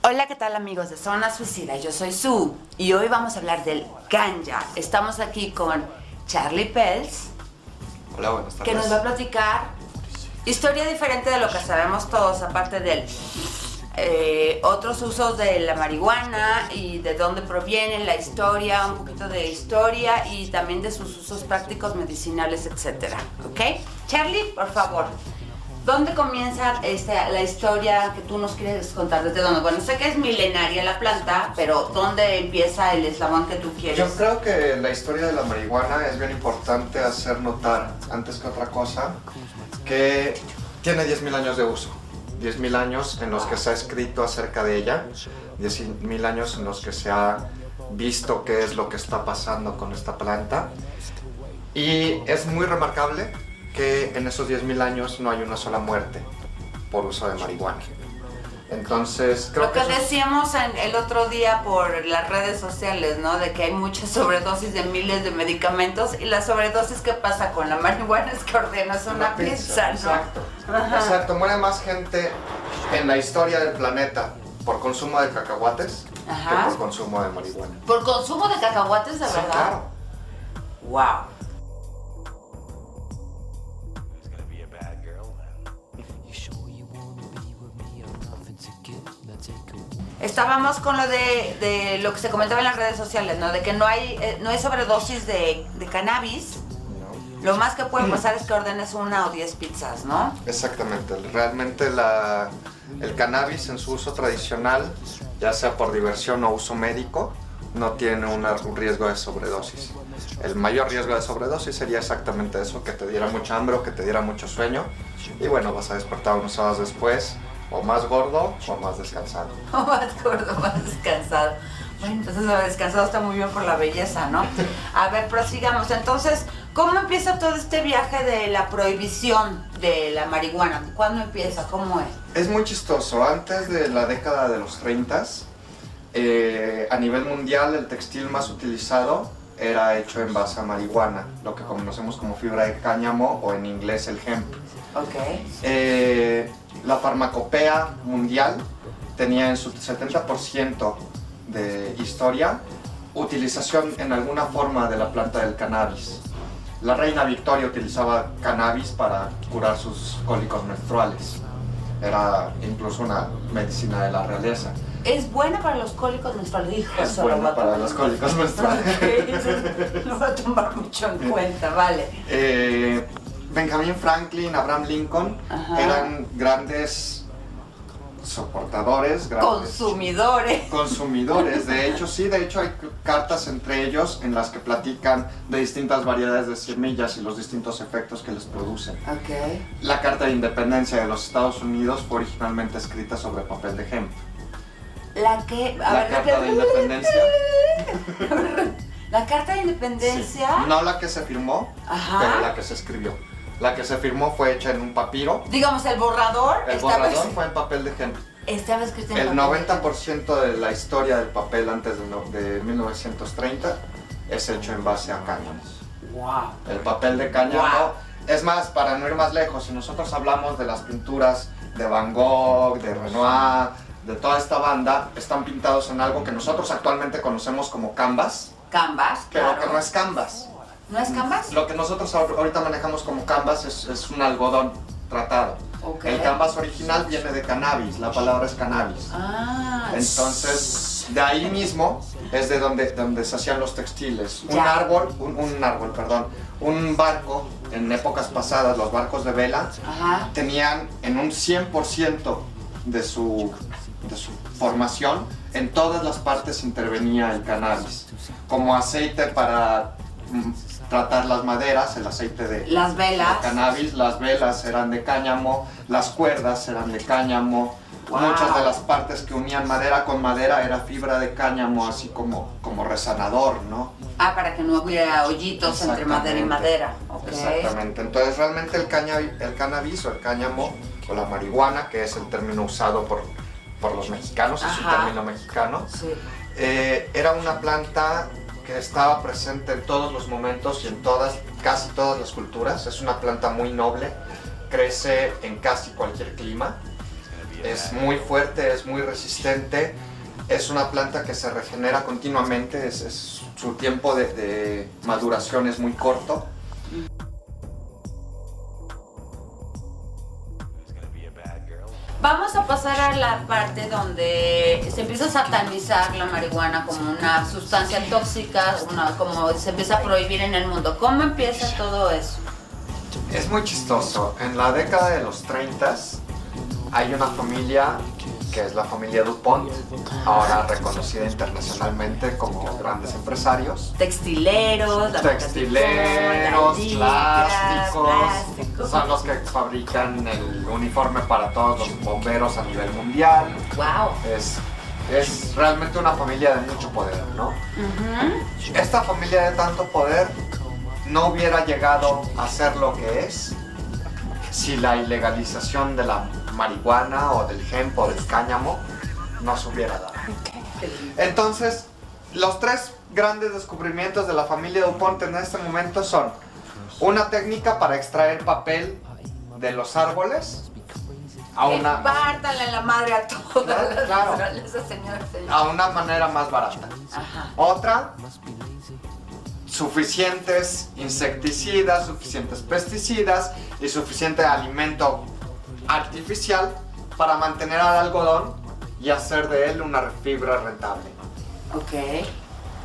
Hola, ¿qué tal amigos de Zona Suicida? Yo soy Su y hoy vamos a hablar del ganja. Estamos aquí con Charlie Pels, Hola, buenas tardes. que nos va a platicar historia diferente de lo que sabemos todos, aparte del otros usos de la marihuana y de dónde proviene la historia, un poquito de historia y también de sus usos prácticos, medicinales, etcétera. ¿Ok? Charlie, por favor. ¿Dónde comienza la historia que tú nos quieres contar? ¿Desde dónde? Bueno, sé que es milenaria la planta, pero ¿dónde empieza el eslabón que tú quieres? Yo creo que la historia de la marihuana es bien importante hacer notar, antes que otra cosa, que tiene 10.000 años de uso. 10.000 años en los que se ha escrito acerca de ella, 10.000 años en los que se ha visto qué es lo que está pasando con esta planta. Y es muy remarcable que en esos 10.000 años no hay una sola muerte por uso de marihuana. Entonces, creo lo que decíamos el otro día por las redes sociales, ¿no? De que hay muchas sobredosis de miles de medicamentos y la sobredosis que pasa con la marihuana es que ordenas una pizza, ¿no? Exacto. Exacto, muere más gente en la historia del planeta por consumo de cacahuates que por consumo de marihuana. ¿Por consumo de cacahuates, de Sí, verdad? claro. Wow. Estábamos con lo de lo que se comentaba en las redes sociales, ¿no? De que no hay sobredosis de cannabis. No. Lo más que puede pasar es que ordenes 1 o 10 pizzas, ¿no? Exactamente, realmente el cannabis en su uso tradicional, ya sea por diversión o uso médico, no tiene un riesgo de sobredosis. El mayor riesgo de sobredosis sería exactamente eso, que te diera mucha hambre o que te diera mucho sueño y bueno, vas a despertar unas horas después o más gordo o más descansado. O más gordo, más descansado. Bueno, entonces lo descansado está muy bien por la belleza, ¿no? A ver, prosigamos. Entonces, ¿cómo empieza todo este viaje de la prohibición de la marihuana? ¿Cuándo empieza? ¿Cómo es? Es muy chistoso. Antes de la década de los 30, a nivel mundial el textil más utilizado era hecho en base a marihuana, lo que conocemos como fibra de cáñamo o en inglés el hemp. Ok. La farmacopea mundial tenía en su 70% de historia utilización en alguna forma de la planta del cannabis. La reina Victoria utilizaba cannabis para curar sus cólicos menstruales. Era incluso una medicina de la realeza. ¿Es buena para los cólicos menstruales? Hijo, Es buena para los cólicos menstruales. Ok, lo voy a tomar mucho en cuenta, vale. Benjamin Franklin, Abraham Lincoln eran grandes soportadores, grandes consumidores. De hecho hay cartas entre ellos en las que platican de distintas variedades de semillas y los distintos efectos que les producen. Okay. La Carta de Independencia de los Estados Unidos fue originalmente escrita sobre papel de hemp. La Carta de Independencia. La Carta de Independencia. Sí. No la que se firmó, pero la que se escribió. La que se firmó fue hecha en un papiro. Digamos, el borrador. El borrador fue en papel de hemp. Estaba escrito en El papel. 90% de la historia del papel antes de 1930 es hecho en base a cáñamo. Wow. El papel de cáñamo. Wow. Es más, para no ir más lejos, si nosotros hablamos de las pinturas de Van Gogh, de Renoir, de toda esta banda, están pintados en algo que nosotros actualmente conocemos como canvas. Canvas, Pero claro. que no es canvas. ¿No es canvas? Lo que nosotros ahorita manejamos como canvas es un algodón tratado. Okay. El canvas original viene de cannabis, la palabra es cannabis. Ah. Entonces, de ahí mismo es de donde se hacían los textiles. Un barco, en épocas pasadas, los barcos de vela, tenían en un 100% de su formación, en todas las partes intervenía el cannabis. Como aceite para tratar las maderas, el aceite de las velas. De cannabis, las velas eran de cáñamo, las cuerdas eran de cáñamo. Wow. Muchas de las partes que unían madera con madera era fibra de cáñamo, así como resanador, ¿no? Para que no hubiera hoyitos entre madera y madera. Okay. Exactamente. Entonces realmente el cannabis o el cáñamo o la marihuana, que es el término usado por los mexicanos, es un término mexicano, sí. Era una planta que estaba presente en todos los momentos y en casi todas las culturas. Es una planta muy noble, crece en casi cualquier clima es muy fuerte, es muy resistente, es una planta que se regenera continuamente, su tiempo de maduración es muy corto. Vamos a pasar a la parte donde se empieza a satanizar la marihuana como una sustancia tóxica, como se empieza a prohibir en el mundo. ¿Cómo empieza todo eso? Es muy chistoso. En la década de los 30 hay una familia que es la familia DuPont, ahora reconocida internacionalmente como grandes empresarios. Textileros, plásticos, son los que fabrican el uniforme para todos los bomberos a nivel mundial. Wow. Es realmente una familia de mucho poder, ¿no? Esta familia de tanto poder no hubiera llegado a ser lo que es si la ilegalización de la marihuana o del hemp o del cáñamo no se hubiera dado. Entonces, los tres grandes descubrimientos de la familia DuPont en este momento son una técnica para extraer papel de los árboles Pártale la madre a todas las naturaleza, señor. a una manera más barata. Ajá. Otra, suficientes insecticidas, suficientes pesticidas y suficiente alimento artificial para mantener al algodón y hacer de él una fibra rentable. Ok.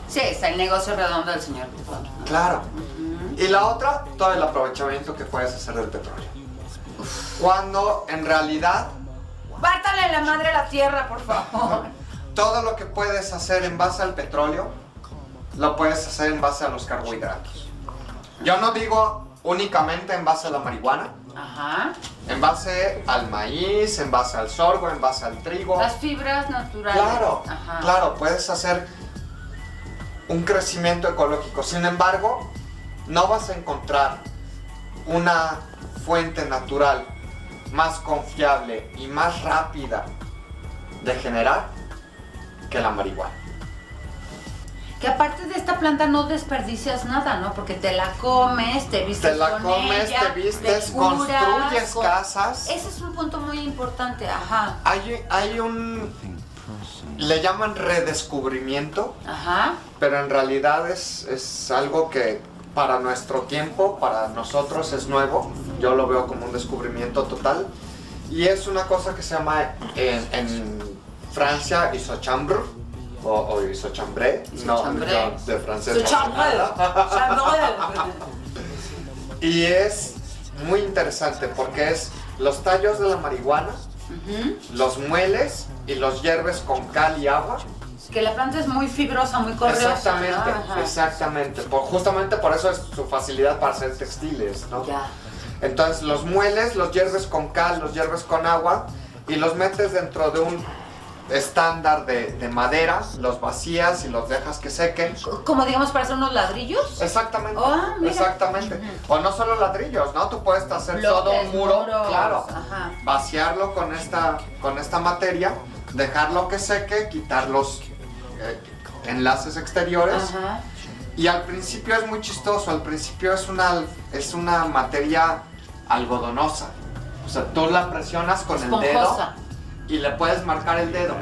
Sí, está el negocio redondo del señor DuPont, ¿no? Claro. Y la otra, todo el aprovechamiento que puedes hacer del petróleo. Cuando en realidad Pártale la madre a la tierra, por favor. todo lo que puedes hacer en base al petróleo lo puedes hacer en base a los carbohidratos. Yo no digo únicamente en base a la marihuana. Ajá. En base al maíz, en base al sorgo, en base al trigo. Las fibras naturales. Claro, Ajá. claro, puedes hacer un crecimiento ecológico. Sin embargo, no vas a encontrar una fuente natural más confiable y más rápida de generar que la marihuana. Que aparte de esta planta no desperdicias nada, ¿no? Porque te la comes, te vistes con ella, te vistes, te curas, construyes casas. Ese es un punto muy importante, ajá. Hay un... le llaman redescubrimiento, Ajá. pero en realidad es algo que para nuestro tiempo, para nosotros es nuevo. Yo lo veo como un descubrimiento total. Y es una cosa que se llama en Francia isochambre o isochambré. No, de francés. Y es muy interesante porque es los tallos de la marihuana, los mueles y los hierves con cal y agua. Que la planta es muy fibrosa, muy correosa. Exactamente, ¿no? exactamente. Justamente por eso es su facilidad para hacer textiles, ¿no? Ya. Entonces los mueles, los hierves con cal, los hierves con agua y los metes dentro de un estándar de madera, los vacías y los dejas que sequen. Como digamos para hacer unos ladrillos. Exactamente, Mira. exactamente. O no solo ladrillos, ¿no? Tú puedes hacer todo un muro, muros, claro. ajá. Vaciarlo con esta materia, dejarlo que seque, quitar los enlaces exteriores. Ajá. Y al principio es muy chistoso, al principio es una materia algodonosa. O sea, tú la presionas con el dedo y le puedes marcar el dedo.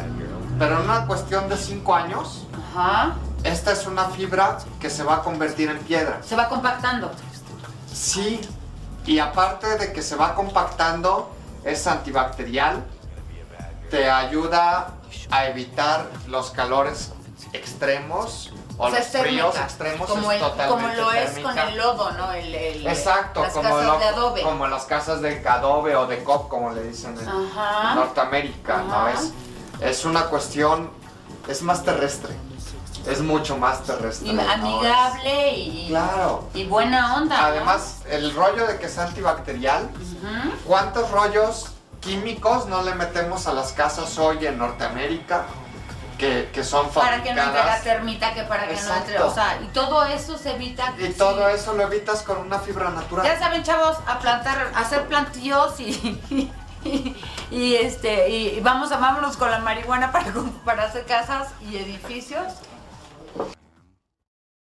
Pero en una cuestión de 5 años, Ajá. esta es una fibra que se va a convertir en piedra. Se va compactando. Sí, y aparte de que se va compactando, es antibacterial, te ayuda a evitar los calores extremos o sea, los fríos extremos, como es totalmente como lo es térmica. con el lodo, ¿no? Exacto, las como, casas de adobe. como las casas de adobe o de cop, como le dicen en Ajá. Norteamérica, ¿no? Ajá. Es una cuestión, es más terrestre, es mucho más terrestre. Y ¿no? amigable y, Claro. y buena onda, ¿no? Además, el rollo de que es antibacterial, Ujú. ¿cuántos rollos químicos no le metemos a las casas hoy en Norteamérica que son fabricadas? Para que no entre la termita, que para que no entre, Exacto. o sea, y todo eso se evita. Y todo eso lo evitas con una fibra natural. Ya saben, chavos, a plantar, a hacer plantíos y vámonos con la marihuana para hacer casas y edificios.